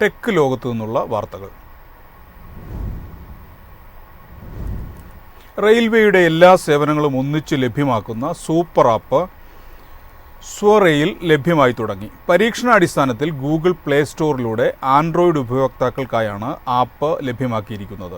Tech ലോകത്തു നിന്നുള്ള വാർത്തകൾ. റെയിൽവേയുടെ എല്ലാ സേവനങ്ങളും ഒന്നിച്ച് ലഭ്യമാക്കുന്ന സൂപ്പർ ആപ്പ് സ്വറെയിൽ ലഭ്യമായി തുടങ്ങി. പരീക്ഷണാടിസ്ഥാനത്തിൽ ഗൂഗിൾ പ്ലേ സ്റ്റോറിലൂടെ ആൻഡ്രോയിഡ് ഉപയോക്താക്കൾക്കായാണ് ആപ്പ് ലഭ്യമാക്കിയിരിക്കുന്നത്.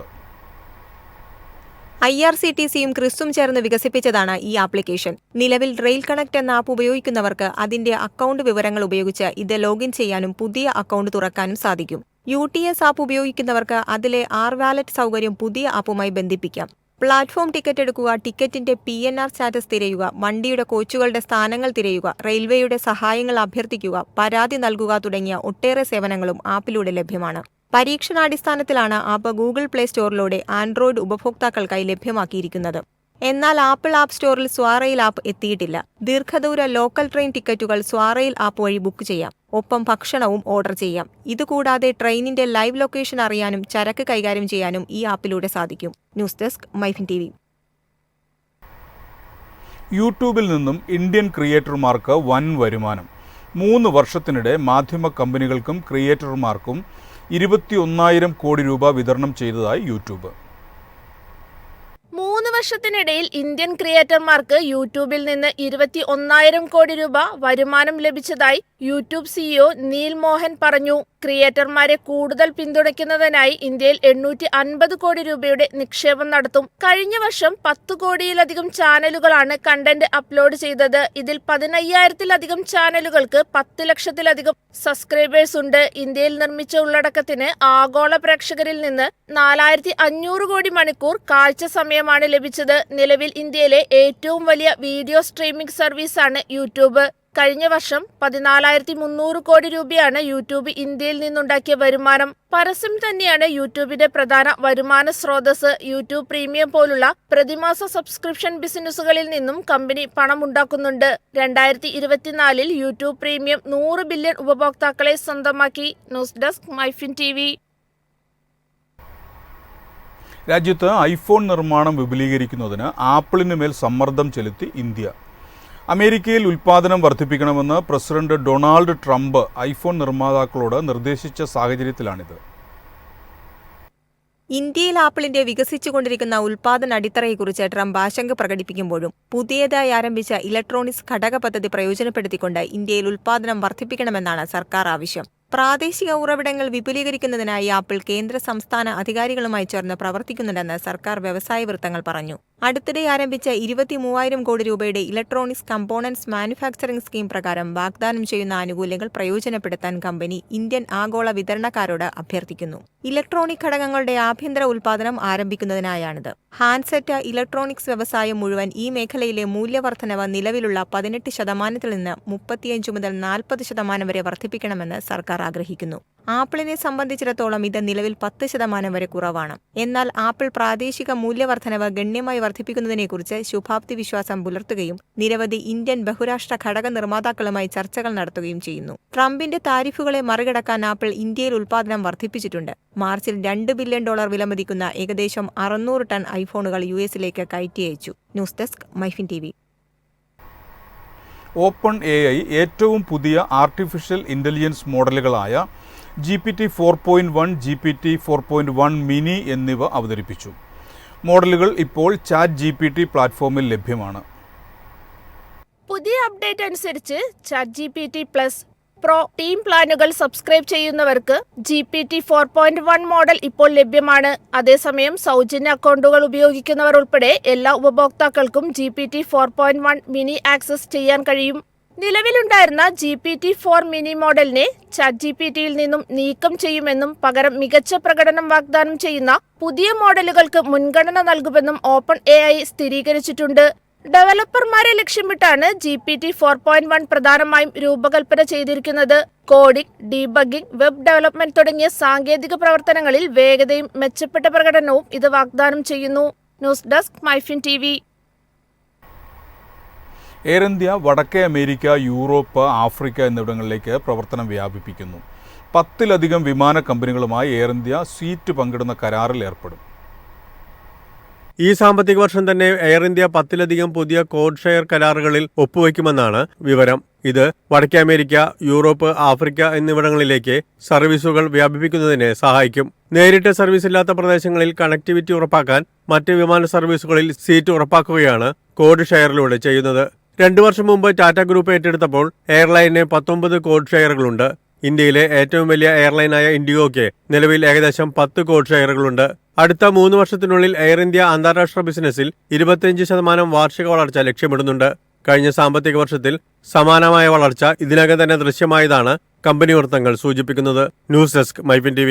IRCTCയും ക്രിസും ചേർന്ന് വികസിപ്പിച്ചതാണ് ഈ ആപ്ലിക്കേഷൻ. നിലവിൽ റെയിൽ കണക്ട് എന്ന ആപ്പ് ഉപയോഗിക്കുന്നവർക്ക് അതിന്റെ അക്കൗണ്ട് വിവരങ്ങൾ ഉപയോഗിച്ച് ഇത് ലോഗിൻ ചെയ്യാനും പുതിയ അക്കൗണ്ട് തുറക്കാനും സാധിക്കും. UTS ആപ്പ് ഉപയോഗിക്കുന്നവർക്ക് അതിലെ R-വാലറ്റ് സൗകര്യം പുതിയ ആപ്പുമായി ബന്ധിപ്പിക്കാം. പ്ലാറ്റ്ഫോം ടിക്കറ്റ് എടുക്കുക, ടിക്കറ്റിന്റെ PNR സ്റ്റാറ്റസ് തിരയുക, വണ്ടിയുടെ കോച്ചുകളുടെ സ്ഥാനങ്ങൾ തിരയുക, റെയിൽവേയുടെ സഹായങ്ങൾ അഭ്യർത്ഥിക്കുക, പരാതി നൽകുക തുടങ്ങിയ ഒട്ടേറെ സേവനങ്ങളും ആപ്പിലൂടെ ലഭ്യമാണ്. പരീക്ഷണാടിസ്ഥാനത്തിലാണ് ആപ്പ് ഗൂഗിൾ പ്ലേ സ്റ്റോറിലൂടെ ആൻഡ്രോയിഡ് ഉപഭോക്താക്കൾക്കായി ലഭ്യമാക്കിയിരിക്കുന്നത്. എന്നാൽ ആപ്പിൾ ആപ്പ് സ്റ്റോറിൽ സ്വറെയിൽ ആപ്പ് എത്തിയിട്ടില്ല. ദീർഘദൂര ലോക്കൽ ട്രെയിൻ ടിക്കറ്റുകൾ സ്വറെയിൽ ആപ്പ് വഴി ബുക്ക് ചെയ്യാം. ഒപ്പം ഭക്ഷണവും ഓർഡർ ചെയ്യാം. ഇതുകൂടാതെ ട്രെയിനിന്റെ ലൈവ് ലൊക്കേഷൻ അറിയാനും ചരക്ക് കൈകാര്യം ചെയ്യാനും ഈ ആപ്പിലൂടെ സാധിക്കും. News desk Myfin TV. യൂട്യൂബിൽ നിന്നും ഇന്ത്യൻ ക്രിയേറ്റർമാർക്ക് വൻ വരുമാനം. 3 വർഷത്തിനിടെ മാധ്യമ കമ്പനികൾക്കും ക്രിയേറ്റർമാർക്കും 21,000 കോടി രൂപ വിതരണം ചെയ്തതായി യൂട്യൂബ്. 3 വർഷത്തിനിടയിൽ ഇന്ത്യൻ ക്രിയേറ്റർമാർക്ക് യൂട്യൂബിൽ നിന്ന് 21,000 കോടി രൂപ വരുമാനം ലഭിച്ചതായി യൂട്യൂബ് CEO നീൽ മോഹൻ പറഞ്ഞു. ക്രിയേറ്റർമാരെ കൂടുതൽ പിന്തുണയ്ക്കുന്നതിനായി ഇന്ത്യയിൽ 850 കോടി രൂപയുടെ നിക്ഷേപം നടത്തും. കഴിഞ്ഞ വർഷം 10 കോടിയിലധികം ചാനലുകളാണ് കണ്ടന്റ് അപ്ലോഡ് ചെയ്തത്. ഇതിൽ 15,000-ത്തിലധികം ചാനലുകൾക്ക് 10 ലക്ഷത്തിലധികം സബ്സ്ക്രൈബേഴ്സ് ഉണ്ട്. ഇന്ത്യയിൽ നിർമ്മിച്ച ഉള്ളടക്കത്തിന് ആഗോള പ്രേക്ഷകരിൽ നിന്ന് 4,500 കോടി മണിക്കൂർ കാഴ്ച സമയമാണ് ലഭിച്ചത്. നിലവിൽ ഇന്ത്യയിലെ ഏറ്റവും വലിയ വീഡിയോ സ്ട്രീമിംഗ് സർവീസാണ് യൂട്യൂബ്. കഴിഞ്ഞ വർഷം 14,300 കോടി രൂപയാണ് യൂട്യൂബ് ഇന്ത്യയിൽ നിന്നുണ്ടാക്കിയ വരുമാനം. പരസ്യം തന്നെയാണ് യൂട്യൂബിന്റെ പ്രധാന വരുമാന സ്രോതസ്. യൂട്യൂബ് പ്രീമിയം പോലുള്ള പ്രതിമാസ സബ്സ്ക്രിപ്ഷൻ ബിസിനസ്സുകളിൽ നിന്നും കമ്പനി പണമുണ്ടാക്കുന്നുണ്ട്. 2024-ൽ യൂട്യൂബ് പ്രീമിയം 100 ബില്യൺ ഉപഭോക്താക്കളെ സ്വന്തമാക്കി. News desk Myfin TV. രാജ്യത്ത് ഐഫോൺ നിർമ്മാണം വിപുലീകരിക്കുന്നതിന് ആപ്പിളിന് മേൽ സമ്മർദ്ദം ചെലുത്തി ഇന്ത്യ. അമേരിക്കയിൽ ഉൽപ്പാദനം വർദ്ധിപ്പിക്കണമെന്ന് പ്രസിഡന്റ് ഡൊണാൾഡ് ട്രംപ് ഐഫോൺ നിർമ്മാതാക്കളോട് നിർദ്ദേശിച്ച സാഹചര്യത്തിലാണിത്. ഇന്ത്യയിൽ ആപ്പിളിന്റെ വികസിച്ചുകൊണ്ടിരിക്കുന്ന ഉൽപ്പാദന അടിത്തറയെക്കുറിച്ച് ട്രംപ് ആശങ്ക പ്രകടിപ്പിക്കുമ്പോഴും പുതിയതായി ആരംഭിച്ച ഇലക്ട്രോണിക്സ് ഘടക പദ്ധതി പ്രയോജനപ്പെടുത്തിക്കൊണ്ട് ഇന്ത്യയിൽ ഉൽപ്പാദനം വർദ്ധിപ്പിക്കണമെന്നാണ് സർക്കാർ ആവശ്യം. പ്രാദേശിക ഉറവിടങ്ങൾ വിപുലീകരിക്കുന്നതിനായി ആപ്പിൾ കേന്ദ്ര സംസ്ഥാന അധികാരികളുമായി ചേർന്ന് പ്രവർത്തിക്കുന്നുണ്ടെന്ന് സർക്കാർ വ്യവസായ വൃത്തങ്ങൾ പറഞ്ഞു. അടുത്തിടെ ആരംഭിച്ച 23,000 കോടി രൂപയുടെ ഇലക്ട്രോണിക്സ് കമ്പോണന്റ്സ് മാനുഫാക്ചറിംഗ് സ്കീം പ്രകാരം വാഗ്ദാനം ചെയ്യുന്ന ആനുകൂല്യങ്ങൾ പ്രയോജനപ്പെടുത്താൻ കമ്പനി ഇന്ത്യൻ ആഗോള വിതരണക്കാരോട് അഭ്യർത്ഥിക്കുന്നു. ഇലക്ട്രോണിക് ഘടകങ്ങളുടെ ആഭ്യന്തര ഉൽപ്പാദനം ആരംഭിക്കുന്നതിനായാണിത്. ഹാൻഡ്സെറ്റ് ഇലക്ട്രോണിക്സ് വ്യവസായം മുഴുവൻ ഈ മേഖലയിലെ മൂല്യവർദ്ധനവ് നിലവിലുള്ള 18% നിന്ന് 35 മുതൽ 40% വരെ വർദ്ധിപ്പിക്കണമെന്ന് സർക്കാർ ആഗ്രഹിക്കുന്നു. ആപ്പിളിനെ സംബന്ധിച്ചിടത്തോളം ഇത് നിലവിൽ 10% വരെ കുറവാണ്. എന്നാൽ ആപ്പിൾ പ്രാദേശിക മൂല്യവർദ്ധനവ് ഗണ്യമായി വർദ്ധിപ്പിക്കുന്നതിനെക്കുറിച്ച് ശുഭാപ്തി വിശ്വാസം പുലർത്തുകയും നിരവധി ഇന്ത്യൻ ബഹുരാഷ്ട്ര ഘടക നിർമ്മാതാക്കളുമായി ചർച്ചകൾ നടത്തുകയും ചെയ്യുന്നു. ട്രംപിന്റെ താരിഫുകളെ മറികടക്കാൻ ആപ്പിൾ ഇന്ത്യയിൽ ഉൽപ്പാദനം വർദ്ധിപ്പിച്ചിട്ടുണ്ട്. മാർച്ചിൽ $2 ബില്യൺ വിലമതിക്കുന്ന ഏകദേശം 600 ടൺ ഐഫോണുകൾ US-ലേക്ക് കയറ്റി അയച്ചു. News desk Myfin TV. OpenAI ഏറ്റവും പുതിയ ആർട്ടിഫിഷ്യൽ ഇന്റലിജൻസ് മോഡലുകളായ GPT 4.1, GPT 4.1 മിനി എന്നിവ അവതരിപ്പിച്ചു. മോഡലുകൾ ഇപ്പോൾ ChatGPT പ്ലാറ്റ്ഫോമിൽ ലഭ്യമാണ്. പുതിയ അപ്ഡേറ്റ് അനുസരിച്ച് ChatGPT Plus Pro ടീം പ്ലാനുകൾ സബ്സ്ക്രൈബ് ചെയ്യുന്നവർക്ക് GPT 4.1 മോഡൽ ഇപ്പോൾ ലഭ്യമാണ്. അതേസമയം സൗജന്യ അക്കൗണ്ടുകൾ ഉപയോഗിക്കുന്നവർ ഉൾപ്പെടെ എല്ലാ ഉപഭോക്താക്കൾക്കും GPT 4.1 മിനി ആക്സസ് ചെയ്യാൻ കഴിയും. നിലവിലുണ്ടായിരുന്ന GPT 4 മിനി മോഡലിനെ ChatGPTയിൽ നിന്നും നീക്കം ചെയ്യുമെന്നും പകരം മികച്ച പ്രകടനം വാഗ്ദാനം ചെയ്യുന്ന പുതിയ മോഡലുകൾക്ക് മുൻഗണന നൽകുമെന്നും OpenAI സ്ഥിരീകരിച്ചിട്ടുണ്ട്. ഡെവലപ്പർമാരെ ലക്ഷ്യമിട്ടാണ് GPT 4.1 പ്രധാനമായും രൂപകൽപ്പന ചെയ്തിരിക്കുന്നത്. കോഡിംഗ്, ഡീബഗ്ഗിംഗ്, വെബ് ഡെവലപ്മെന്റ് തുടങ്ങിയ സാങ്കേതിക പ്രവർത്തനങ്ങളിൽ വേഗതയും മെച്ചപ്പെട്ട പ്രകടനവും ഇത് വാഗ്ദാനം ചെയ്യുന്നു. News desk Myfin TV. Air India വടക്കേ അമേരിക്ക, യൂറോപ്പ്, ആഫ്രിക്ക എന്നിവിടങ്ങളിലേക്ക് പ്രവർത്തനം വ്യാപിപ്പിക്കുന്നു. 10-ലധികം വിമാന കമ്പനികളുമായി എയർ ഇന്ത്യ സീറ്റ് പങ്കിടുന്ന കരാറിൽ ഏർപ്പെടും. ഈ സാമ്പത്തിക വർഷം തന്നെ എയർ ഇന്ത്യ 10-ലധികം പുതിയ കോഡ് ഷെയർ കരാറുകളിൽ ഒപ്പുവയ്ക്കുമെന്നാണ് വിവരം. ഇത് വടക്കേ അമേരിക്ക, യൂറോപ്പ്, ആഫ്രിക്ക എന്നിവിടങ്ങളിലേക്ക് സർവീസുകൾ വ്യാപിപ്പിക്കുന്നതിന് സഹായിക്കും. നേരിട്ട് സർവീസ് ഇല്ലാത്ത പ്രദേശങ്ങളിൽ കണക്ടിവിറ്റി ഉറപ്പാക്കാൻ മറ്റ് വിമാന സർവീസുകളിൽ സീറ്റ് ഉറപ്പാക്കുകയാണ് കോഡ് ഷെയറിലൂടെ ചെയ്യുന്നത്. 2 വർഷം മുമ്പ് ടാറ്റ ഗ്രൂപ്പ് ഏറ്റെടുത്തപ്പോൾ എയർലൈനിന് 19 കോഡ് ഷെയറുകളുണ്ട്. ഇന്ത്യയിലെ ഏറ്റവും വലിയ എയർലൈനായ ഇൻഡിഗോയ്ക്ക് നിലവിൽ ഏകദേശം 10 കോഡ് ഷെയറുകളുണ്ട്. അടുത്ത 3 വർഷത്തിനുള്ളിൽ എയർ ഇന്ത്യ അന്താരാഷ്ട്ര ബിസിനസ്സിൽ 25% വാർഷിക വളർച്ച ലക്ഷ്യമിടുന്നുണ്ട്. കഴിഞ്ഞ സാമ്പത്തിക വർഷത്തിൽ സമാനമായ വളർച്ച ഇതിനകം തന്നെ ദൃശ്യമായതാണ് കമ്പനി വൃത്തങ്ങൾ സൂചിപ്പിക്കുന്നത്. News desk, Myfin TV.